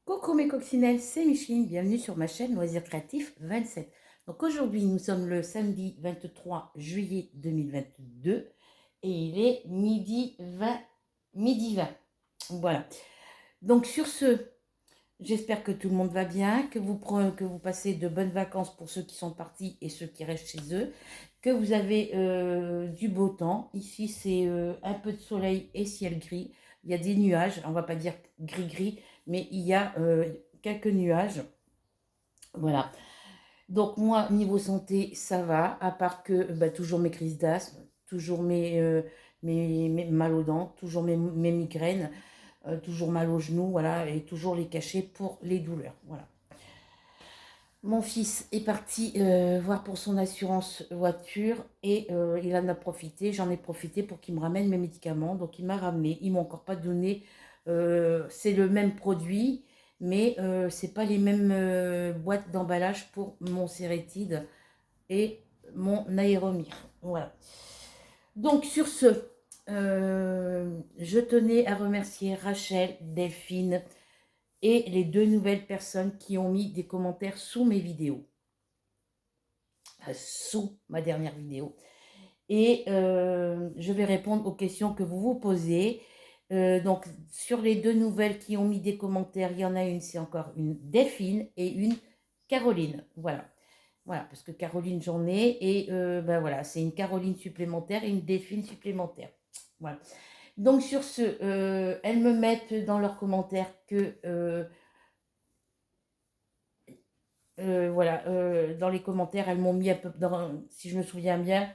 Coucou mes coccinelles, c'est Micheline, bienvenue sur ma chaîne Loisirs Créatifs 27. Donc aujourd'hui nous sommes le samedi 23 juillet 2022 et il est midi 20, midi 20. Voilà. Donc sur ce, j'espère que tout le monde va bien, que vous passez de bonnes vacances pour ceux qui sont partis et ceux qui restent chez eux, que vous avez du beau temps. Ici c'est un peu de soleil et ciel gris. Il y a des nuages, on va pas dire gris-gris, mais il y a quelques nuages. Voilà. Donc moi, niveau santé, ça va, à part que bah, toujours mes crises d'asthme, toujours mes mal aux dents, toujours mes migraines, toujours mal aux genoux, voilà, et toujours les cachets pour les douleurs. Voilà. Mon fils est parti voir pour son assurance voiture et il en a profité, j'en ai profité pour qu'il me ramène mes médicaments. Donc il m'a ramené, ils m'ont encore pas donné, c'est le même produit, mais c'est pas les mêmes boîtes d'emballage pour mon Sérétide et mon Aéromir. Voilà. Donc sur ce, je tenais à remercier Rachel, Delphine, et les deux nouvelles personnes qui ont mis des commentaires sous mes vidéos, sous ma dernière vidéo. Et je vais répondre aux questions que vous vous posez. Donc, sur les deux nouvelles qui ont mis des commentaires, il y en a une, c'est encore une Delphine et une Caroline. Voilà. Voilà, parce que Caroline, j'en ai. Et ben voilà, c'est une Caroline supplémentaire et une Delphine supplémentaire. Voilà. Donc, sur ce, elles me mettent dans leurs commentaires que voilà, dans les commentaires, elles m'ont mis un peu, si je me souviens bien,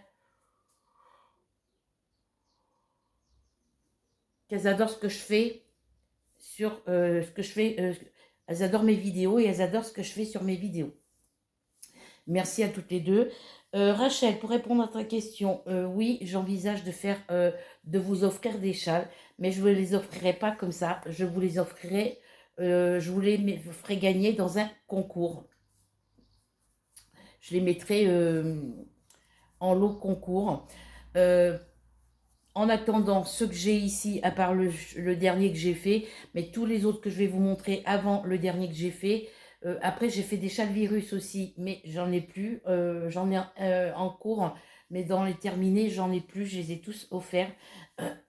qu'elles adorent ce que je fais sur ce que je fais. Elles adorent mes vidéos et elles adorent ce que je fais sur mes vidéos. Merci à toutes les deux. Rachel, pour répondre à ta question, oui, j'envisage de vous offrir des châles, mais je ne vous les offrirai pas comme ça. Je vous les offrirai, je vous les ferai gagner dans un concours. Je les mettrai en lot concours. Euh, En attendant, ceux que j'ai ici, à part le dernier que j'ai fait, mais tous les autres que je vais vous montrer avant le dernier que j'ai fait. Après, j'ai fait des châles virus aussi, mais j'en ai plus. J'en ai en cours, mais dans les terminés, j'en ai plus. Je les ai tous offerts.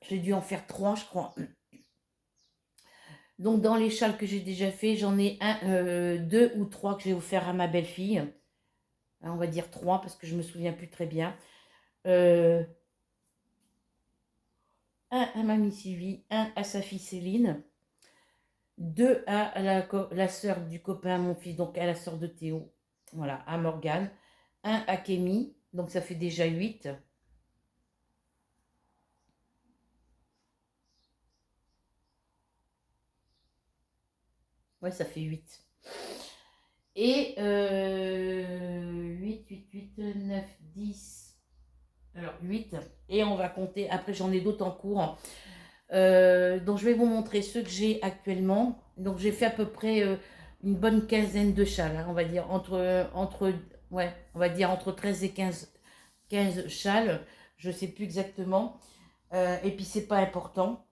J'ai dû en faire 3, je crois. Donc, dans les châles que j'ai déjà fait, j'en ai deux ou trois que j'ai offert à ma belle-fille. On va dire 3 parce que je me souviens plus très bien. Euh, un à Mamie Sylvie, un à sa fille Céline. Deux à la sœur du copain à mon fils, donc à la sœur de Théo, voilà, à Morgane. Un à Kémy, donc ça fait déjà 8. Ouais, ça fait 8. Et 8, 8, 8, 9, 10. Alors 8. Et on va compter, après j'en ai d'autres en cours. Donc je vais vous montrer ceux que j'ai actuellement. Donc j'ai fait à peu près une bonne quinzaine de châles, hein, on va dire ouais, on va dire entre 13 et 15 châles, je ne sais plus exactement. Et puis c'est pas important.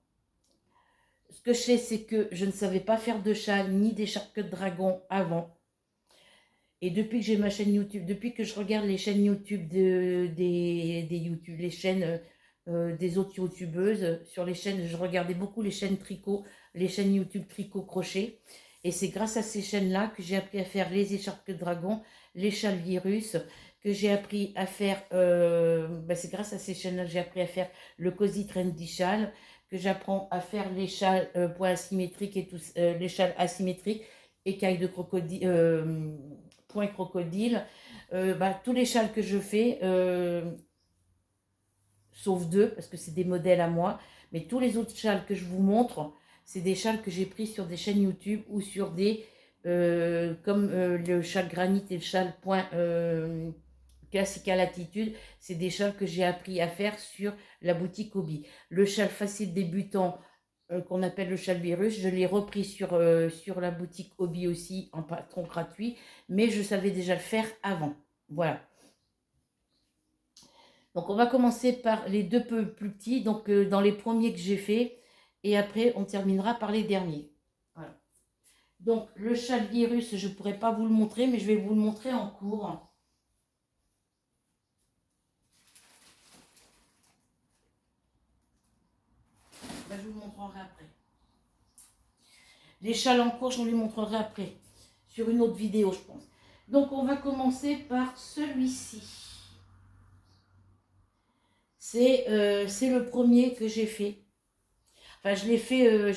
Ce que je sais, c'est que je ne savais pas faire de châles ni d'écharpe de dragon avant. Et depuis que j'ai ma chaîne YouTube, depuis que je regarde les chaînes YouTube des YouTube, les chaînes des autres YouTubeuses, sur les chaînes, je regardais beaucoup les chaînes tricot, les chaînes YouTube tricot crochet. Et c'est grâce à ces chaînes-là que j'ai appris à faire les écharpes de dragon, les châles virus, que j'ai appris à faire, c'est grâce à ces chaînes-là que j'ai appris à faire le Cozy Trendy châle, que j'apprends à faire les châles points asymétriques et tous, les châles asymétriques, écailles de crocodile, point crocodile. Tous les châles que je fais, sauf deux, parce que c'est des modèles à moi, mais tous les autres châles que je vous montre, c'est des châles que j'ai pris sur des chaînes YouTube ou sur des... comme le châle granit et le châle point classique à latitude, c'est des châles que j'ai appris à faire sur la boutique Hobby. Le châle facile débutant, qu'on appelle le châle virus, je l'ai repris sur la boutique Hobby aussi en patron gratuit, mais je savais déjà le faire avant. Voilà. Donc on va commencer par les deux peu plus petits, donc dans les premiers que j'ai fait, et après on terminera par les derniers. Voilà. Donc, le châle virus, je ne pourrais pas vous le montrer, mais je vais vous le montrer en cours. Ben, je vous le montrerai après. Les châles en cours, je vous les montrerai après. Sur une autre vidéo, je pense. Donc, on va commencer par celui-ci. C'est le premier que j'ai fait. Enfin, je l'ai fait,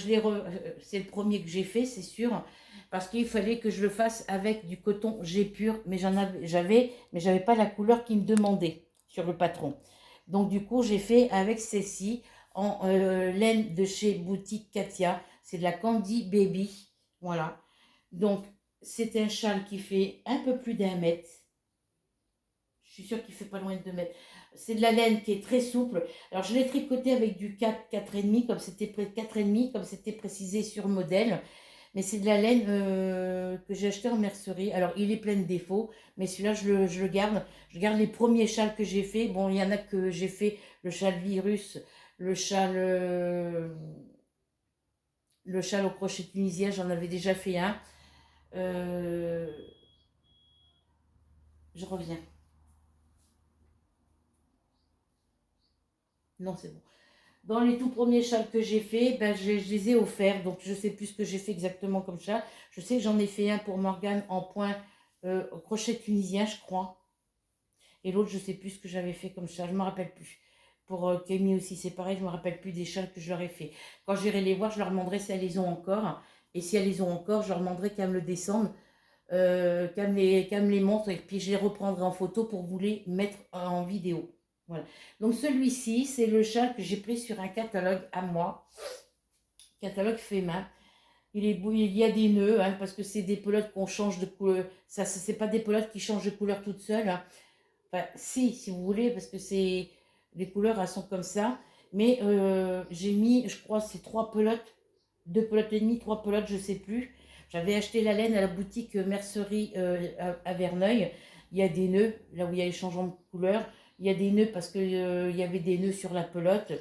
c'est le premier que j'ai fait, c'est sûr, parce qu'il fallait que je le fasse avec du coton G pur, mais mais j'avais pas la couleur qu'il me demandait sur le patron. Donc du coup, j'ai fait avec celle-ci en laine de chez Boutique Katia. C'est de la Candy Baby, voilà. Donc c'est un châle qui fait un peu plus d'1 mètre. Je suis sûre qu'il fait pas loin de 2 mètres. C'est de la laine qui est très souple. Alors, je l'ai tricoté avec du 4, 4,5, comme c'était 4,5, comme c'était précisé sur le modèle. Mais c'est de la laine que j'ai acheté en mercerie. Alors, il est plein de défauts, mais celui-là, je le garde. Je garde les premiers châles que j'ai fait. Bon, il y en a que j'ai fait, le châle virus, le châle, euh, le châle au crochet tunisien, j'en avais déjà fait un. Euh, je reviens. Non, c'est bon. Dans les tout premiers châles que j'ai fait, ben, je les ai offerts. Donc, je ne sais plus ce que j'ai fait exactement comme châle. Je sais que j'en ai fait un pour Morgane en point au crochet tunisien, je crois. Et l'autre, je ne sais plus ce que j'avais fait comme châle. Je ne me rappelle plus. Pour Camille aussi, c'est pareil. Je ne me rappelle plus des châles que je leur ai fait. Quand j'irai les voir, je leur demanderai si elles les ont encore. Et si elles les ont encore, je leur demanderai qu'elles me le descendent, qu'elles me les montrent. Et puis, je les reprendrai en photo pour vous les mettre en vidéo. Voilà. Donc celui-ci, c'est le châle que j'ai pris sur un catalogue à moi, catalogue fait main. Il y a des nœuds, hein, parce que c'est des pelotes qu'on change de couleur. Ça, c'est pas des pelotes qui changent de couleur toutes seules, hein. Enfin, si vous voulez, parce que c'est les couleurs, elles sont comme ça. Mais j'ai mis, je crois, c'est 3 pelotes, 2 pelotes et demie, 3 pelotes, je sais plus. J'avais acheté la laine à la boutique mercerie à Verneuil. Il y a des nœuds, là où il y a les changements de couleur. Il y a des nœuds parce qu'il y avait des nœuds sur la pelote.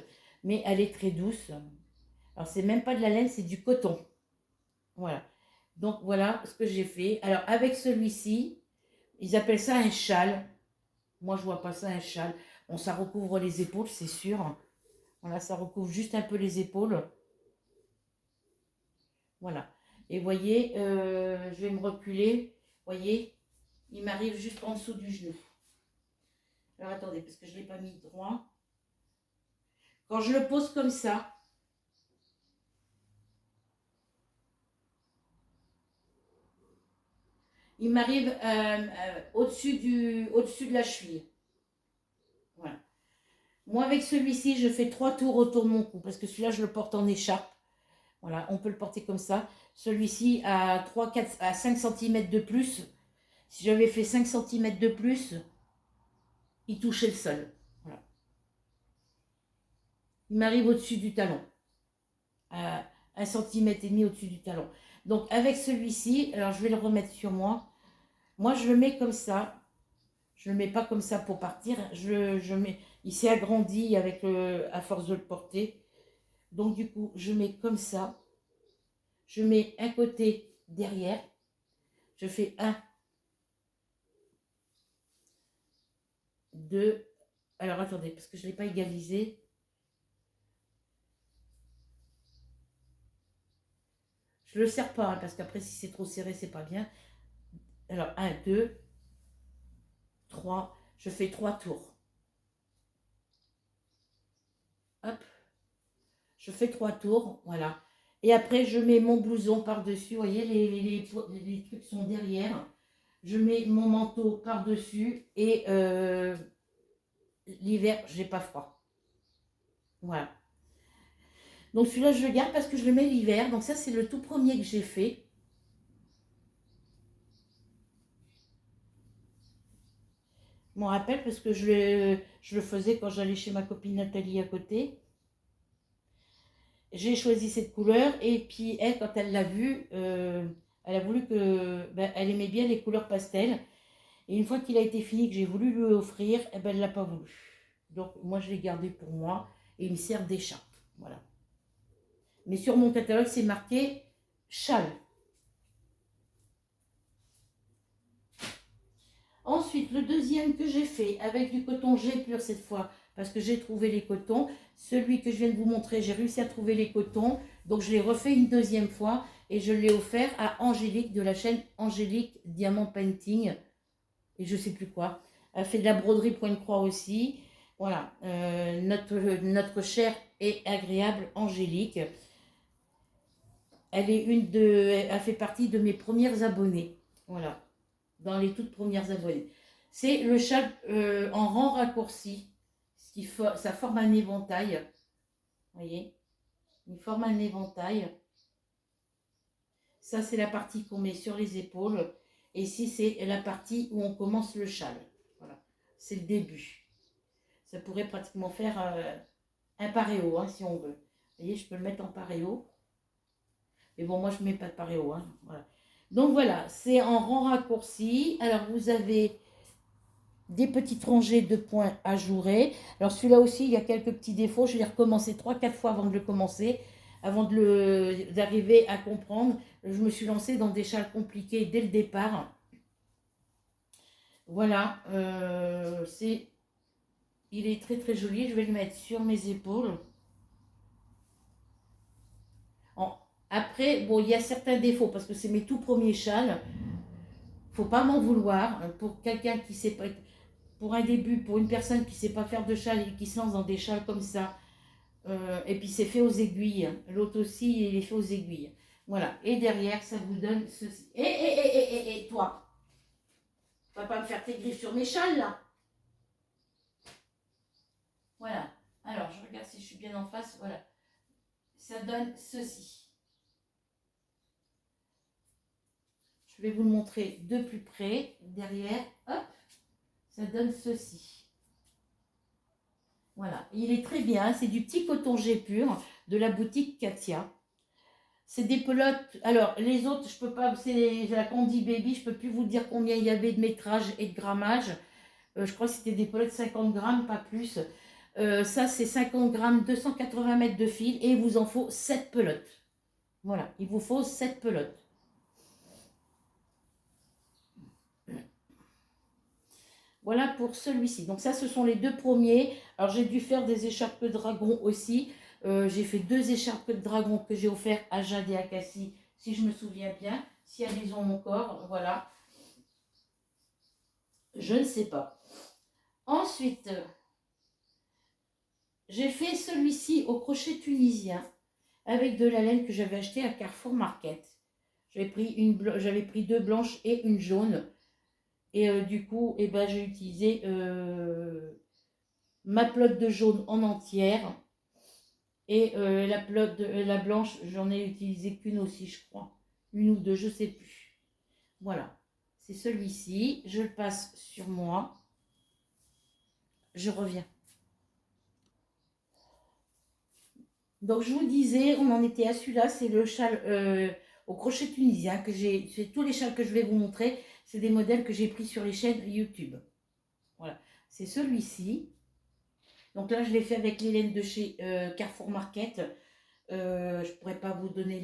Mais elle est très douce. Alors, c'est même pas de la laine, c'est du coton. Voilà. Donc, voilà ce que j'ai fait. Alors, avec celui-ci, ils appellent ça un châle. Moi, je vois pas ça un châle. Bon, ça recouvre les épaules, c'est sûr. Voilà, ça recouvre juste un peu les épaules. Voilà. Et voyez, je vais me reculer. Voyez, il m'arrive juste en dessous du genou. Alors attendez, parce que je ne l'ai pas mis droit. Quand je le pose comme ça, il m'arrive au-dessus de la cheville. Voilà. Moi, avec celui-ci, je fais 3 tours autour de mon cou, parce que celui-là, je le porte en écharpe. Voilà, on peut le porter comme ça. Celui-ci à 3, 4, à 5 cm de plus. Si j'avais fait 5 cm de plus, il touchait le sol. Voilà. Il m'arrive au-dessus du talon. À 1,5 cm au-dessus du talon. Donc avec celui-ci, alors je vais le remettre sur moi. Moi, je le mets comme ça. Je ne le mets pas comme ça pour partir. Il s'est agrandi à force de le porter. Donc du coup, je mets comme ça. Je mets un côté derrière. Je fais 1, 2. Alors attendez, parce que je ne l'ai pas égalisé. Je ne le serre pas, hein, parce qu'après, si c'est trop serré, c'est pas bien. Alors 1, 2, 3. Je fais 3 tours. Hop. Je fais 3 tours, voilà. Et après, je mets mon blouson par-dessus. Vous voyez, les trucs sont derrière. Je mets mon manteau par-dessus et l'hiver, j'ai pas froid. Voilà. Donc celui-là, je le garde parce que je le mets l'hiver. Donc ça, c'est le tout premier que j'ai fait. Je m'en rappelle parce que je le faisais quand j'allais chez ma copine Nathalie à côté. J'ai choisi cette couleur et puis elle, quand elle l'a vue, elle a voulu elle aimait bien les couleurs pastel. Et une fois qu'il a été fini, que j'ai voulu lui offrir, eh ben, elle ne l'a pas voulu. Donc moi, je l'ai gardé pour moi et il me sert d'écharpe. Voilà. Mais sur mon catalogue, c'est marqué châle. Ensuite, le deuxième que j'ai fait avec du coton G-Pur cette fois, parce que j'ai trouvé les cotons. Celui que je viens de vous montrer, j'ai réussi à trouver les cotons. Donc, je l'ai refait une deuxième fois et je l'ai offert à Angélique de la chaîne Angélique Diamant Painting. Et je sais plus quoi. Elle fait de la broderie point de croix aussi. Voilà, notre chère et agréable Angélique. Elle fait partie de mes premières abonnées. Voilà, dans les toutes premières abonnées. C'est le châle en rang raccourci. Ça forme un éventail. Vous voyez, il forme un éventail. Ça, c'est la partie qu'on met sur les épaules. Et ici, c'est la partie où on commence le châle. Voilà, c'est le début. Ça pourrait pratiquement faire un paréo, hein, si on veut. Vous voyez, je peux le mettre en paréo. Mais bon, moi, je ne mets pas de paréo. Hein, voilà. Donc voilà, c'est en rang raccourci. Alors, vous avez des petites rangées de points ajourés. Alors, celui-là aussi, il y a quelques petits défauts. Je vais recommencer 3-4 fois avant de le commencer, avant d'arriver à comprendre. Je me suis lancée dans des châles compliqués dès le départ. Voilà, il est très très joli. Je vais le mettre sur mes épaules. Après, bon, il y a certains défauts parce que c'est mes tout premiers châles. Faut pas m'en vouloir. Pour quelqu'un qui sait pas, pour un début, pour une personne qui sait pas faire de châle et qui se lance dans des châles comme ça, et puis c'est fait aux aiguilles. L'autre aussi, il est fait aux aiguilles. Voilà. Et derrière, ça vous donne ceci. Et toi, tu vas pas me faire tes griffes sur mes châles là. Voilà. Alors, je regarde si je suis bien en face. Voilà. Ça donne ceci. Je vais vous le montrer de plus près. Derrière, hop, ça donne ceci. Voilà, il est très bien. C'est du petit coton G-Pur de la boutique Katia. C'est des pelotes. Alors, les autres, je peux pas. C'est la Candy Baby. Je peux plus vous dire combien il y avait de métrage et de grammage. Je crois que c'était des pelotes 50 grammes, pas plus. Ça, c'est 50 grammes, 280 mètres de fil. Et il vous en faut 7 pelotes. Voilà, il vous faut 7 pelotes. Voilà pour celui-ci. Donc ça, ce sont les deux premiers. Alors j'ai dû faire des écharpes de dragon aussi. J'ai fait 2 écharpes de dragon que j'ai offert à Jade et à Cassie, si je me souviens bien. Si elles les ont encore, voilà. Je ne sais pas. Ensuite, j'ai fait celui-ci au crochet tunisien avec de la laine que j'avais acheté à Carrefour Market. J'avais pris 2 blanches et une jaune. Et du coup, ben, j'ai utilisé ma pelote de jaune en entière. Et la blanche, j'en ai utilisé qu'une aussi, je crois. Une ou deux, je ne sais plus. Voilà. C'est celui-ci. Je le passe sur moi. Je reviens. Donc, je vous disais, on en était à celui-là. C'est le châle au crochet tunisien que j'ai. C'est tous les châles que je vais vous montrer. C'est des modèles que j'ai pris sur les chaînes YouTube. Voilà. C'est celui-ci. Donc là, je l'ai fait avec les laines de chez Carrefour Market. Je ne pourrais pas vous donner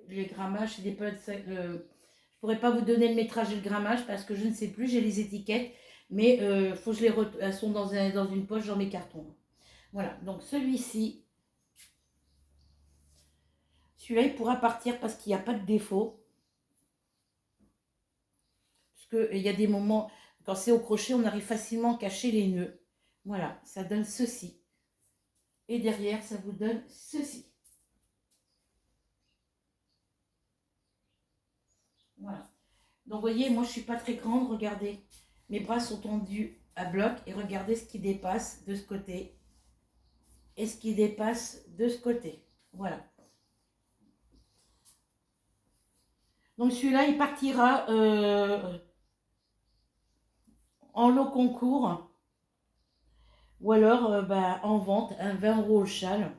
les grammages. C'est des pelotes. Je ne pourrais pas vous donner le métrage et le grammage parce que je ne sais plus. J'ai les étiquettes. Mais faut que elles sont dans une poche dans mes cartons. Voilà. Donc celui-ci. Celui-là, il pourra partir parce qu'il n'y a pas de défaut. Parce qu'il y a des moments, quand c'est au crochet, on arrive facilement à cacher les nœuds. Voilà. Ça donne ceci. Et derrière, ça vous donne ceci. Voilà. Donc, vous voyez, moi, je ne suis pas très grande. Regardez, mes bras sont tendus à bloc. Et regardez ce qui dépasse de ce côté. Et ce qui dépasse de ce côté. Voilà. Donc, celui-là, il partira en lot concours. Ou alors en vente, un 20 € au châle.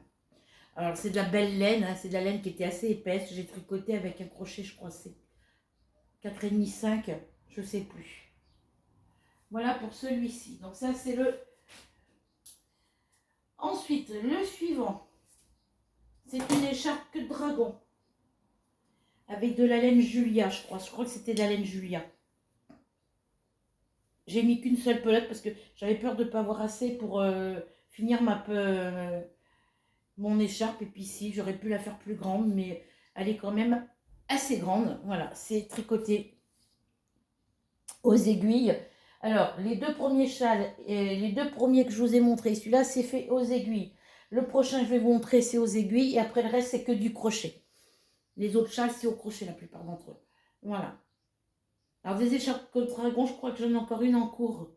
Alors, c'est de la belle laine. Hein, c'est de la laine qui était assez épaisse. J'ai tricoté avec un crochet, je crois, c'est 4,5, 5, je ne sais plus. Voilà pour celui-ci. Donc ça, c'est le... Ensuite, le suivant. C'est une écharpe queue de dragon. Avec de la laine Julia, je crois. Je crois que c'était de la laine Julia. j'ai mis qu'une seule pelote parce que j'avais peur de ne pas avoir assez pour finir mon écharpe. Et puis ici, j'aurais pu la faire plus grande, mais elle est quand même assez grande. Voilà, c'est tricoté aux aiguilles. Alors, les deux premiers châles, les deux premiers que je vous ai montrés, celui-là, c'est fait aux aiguilles. Le prochain, je vais vous montrer, c'est aux aiguilles. Et après, le reste, c'est que du crochet. Les autres châles, c'est au crochet, la plupart d'entre eux. Voilà. Alors, des écharpes de dragon, je crois que j'en ai encore une en cours.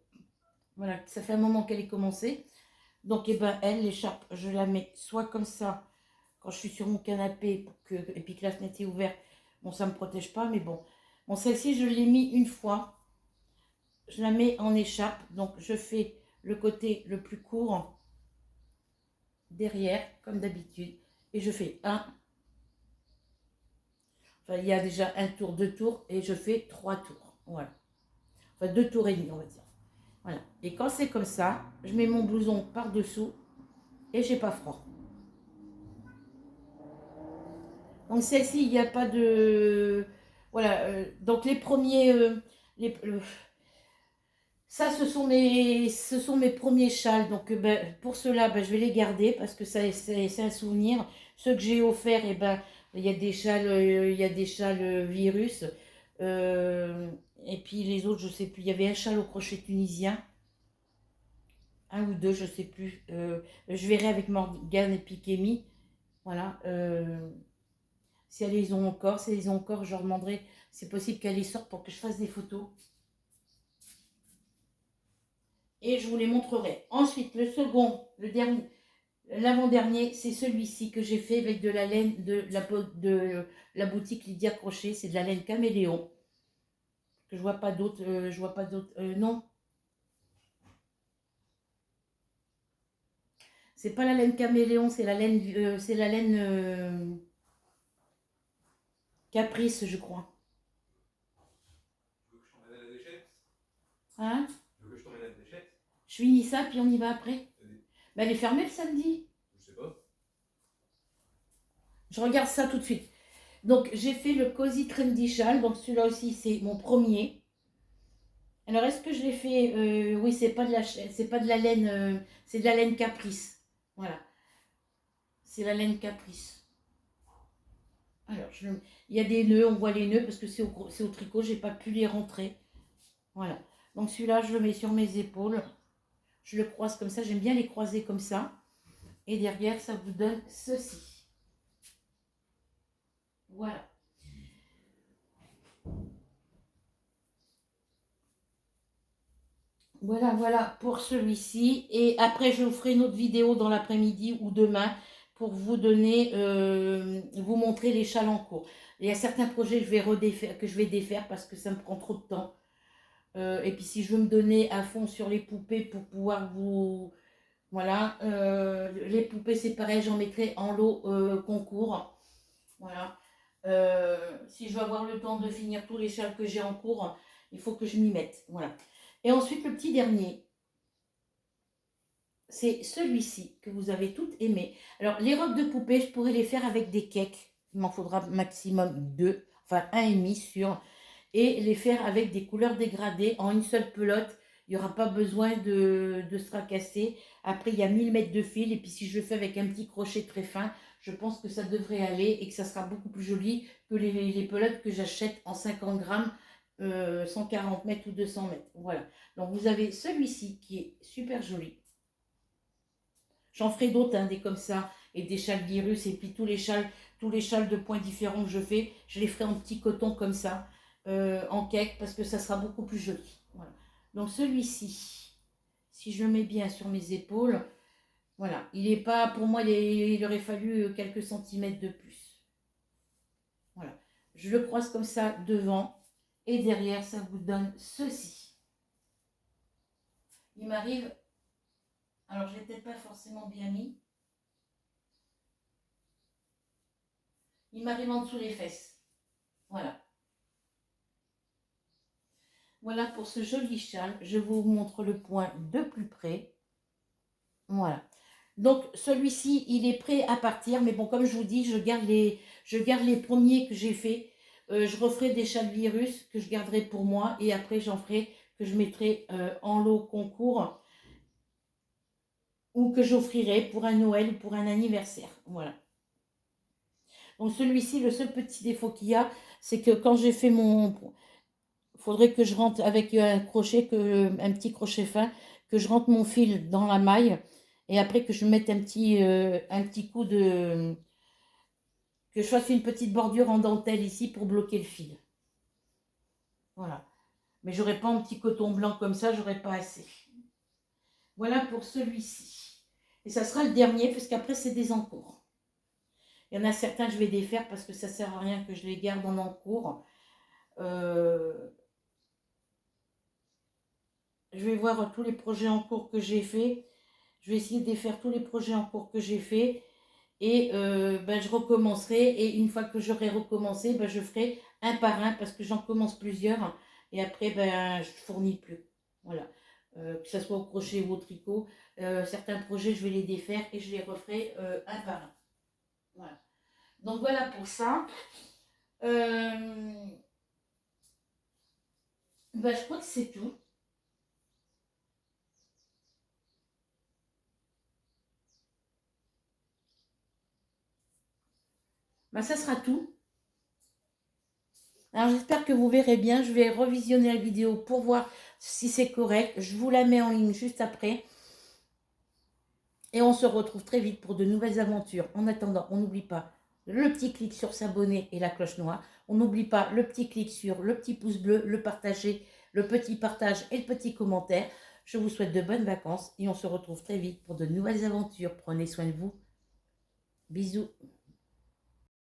Voilà, ça fait un moment qu'elle est commencée. Donc, eh ben, elle, l'écharpe, je la mets soit comme ça, quand je suis sur mon canapé, et puis que la fenêtre est ouverte. Bon, ça ne me protège pas, mais bon. Bon, celle-ci, je l'ai mis une fois. Je la mets en écharpe. Donc, je fais le côté le plus court derrière, comme d'habitude. Et je fais un. Enfin, il y a déjà un tour, deux tours, et je fais trois tours. Voilà. Enfin, deux tours et demi, on va dire. Voilà. Et quand c'est comme ça, je mets mon blouson par-dessous et j'ai pas froid. Donc celle-ci, il n'y a pas de... Voilà. Donc les premiers... ça, ce sont mes premiers châles. Donc ben, pour cela, ben, je vais les garder parce que c'est un souvenir. Ceux que j'ai offerts, eh ben, il y a des châles, virus. Et puis les autres, je ne sais plus. Il y avait un châle au crochet tunisien. Un ou deux, je ne sais plus. Je verrai avec Morgane et Pikemi. Voilà. Si elles les ont encore, je leur demanderai. C'est possible qu'elles les sortent pour que je fasse des photos. Et je vous les montrerai. Ensuite, le second, le dernier, l'avant-dernier, c'est celui-ci que j'ai fait avec de la laine de la boutique Lydia Crochet. C'est de la laine caméléon. Que je vois pas d'autres. Je vois pas d'autres. Non. C'est pas la laine caméléon, c'est la laine. Caprice, je crois. Tu veux que je t'emmène à la déchetterie? Hein? Tu veux que je t'emmène à la déchetterie? Je finis ça, puis on y va après. Allez. Mais elle est fermée le samedi. Je sais pas. Je regarde ça tout de suite. Donc, j'ai fait le Cozy Trendy Châle. Donc, celui-là aussi, c'est mon premier. Alors, est-ce que je l'ai fait oui, c'est pas de la laine, c'est de la laine Caprice. Voilà. C'est la laine Caprice. Alors, il y a des nœuds, on voit les nœuds parce que c'est au tricot, j'ai pas pu les rentrer. Voilà. Donc, celui-là, je le mets sur mes épaules. Je le croise comme ça. J'aime bien les croiser comme ça. Et derrière, ça vous donne ceci. Voilà. Voilà pour celui-ci. Et après, je vous ferai une autre vidéo dans l'après-midi ou demain pour vous donner, vous montrer les châles en cours. Il y a certains projets que je vais défaire parce que ça me prend trop de temps. Et puis si je veux me donner à fond sur les poupées pour pouvoir vous... Voilà. Les poupées, c'est pareil, j'en mettrai en lot concours. Voilà. Si je veux avoir le temps de finir tous les châles que j'ai en cours, il faut que je m'y mette. Voilà. Et ensuite, le petit dernier, c'est celui-ci que vous avez toutes aimé. Alors, les robes de poupée, je pourrais les faire avec des cakes. Il m'en faudra maximum deux, enfin un et demi sur, et les faire avec des couleurs dégradées en une seule pelote. Il n'y aura pas besoin de se fracasser. Après, il y a 1000 mètres de fil. Et puis, si je le fais avec un petit crochet très fin, je pense que ça devrait aller et que ça sera beaucoup plus joli que les pelotes que j'achète en 50 grammes, 140 mètres ou 200 mètres. Voilà. Donc, vous avez celui-ci qui est super joli. J'en ferai d'autres, hein, des comme ça, et des châles virus, et puis tous les châles de points différents que je fais, je les ferai en petit coton comme ça, en cake, parce que ça sera beaucoup plus joli. Voilà. Donc celui-ci, si je le mets bien sur mes épaules, voilà, il est pas, pour moi, il aurait fallu quelques centimètres de plus. Voilà. Je le croise comme ça devant, et derrière, ça vous donne ceci. Il m'arrive... Alors, je ne l'ai peut-être pas forcément bien mis. Il m'arrive en dessous les fesses. Voilà. Voilà pour ce joli châle. Je vous montre le point de plus près. Voilà. Donc, celui-ci, il est prêt à partir. Mais bon, comme je vous dis, je garde les premiers que j'ai faits. Je referai des châles virus que je garderai pour moi. Et après, j'en ferai que je mettrai en lot concours ou que j'offrirai pour un Noël ou pour un anniversaire. Voilà. Donc celui-ci, le seul petit défaut qu'il y a, c'est que quand j'ai fait mon... faudrait que je rentre avec un crochet, un petit crochet fin, que je rentre mon fil dans la maille et après que je mette un petit coup de... que je fasse une petite bordure en dentelle ici pour bloquer le fil. Voilà. Mais j'aurais pas un petit coton blanc comme ça, j'aurais pas assez. Voilà pour celui-ci. Et ça sera le dernier parce qu'après c'est des encours. Il y en a certains je vais défaire parce que ça sert à rien que je les garde en encours. Je vais voir tous les projets en cours que j'ai fait. Je vais essayer de défaire tous les projets en cours que j'ai fait. Et je recommencerai. Et une fois que j'aurai recommencé, je ferai un par un parce que j'en commence plusieurs. Et après, je fournis plus. Voilà. Que ce soit au crochet ou au tricot. Certains projets, je vais les défaire et je les referai un par un. Voilà. Donc voilà pour ça. Je crois que c'est tout. Ça sera tout. Alors j'espère que vous verrez bien. Je vais revisionner la vidéo pour voir si c'est correct. Je vous la mets en ligne juste après. Et on se retrouve très vite pour de nouvelles aventures. En attendant, on n'oublie pas le petit clic sur s'abonner et la cloche noire. On n'oublie pas le petit clic sur le petit pouce bleu, le partager, le petit partage et le petit commentaire. Je vous souhaite de bonnes vacances et on se retrouve très vite pour de nouvelles aventures. Prenez soin de vous. Bisous.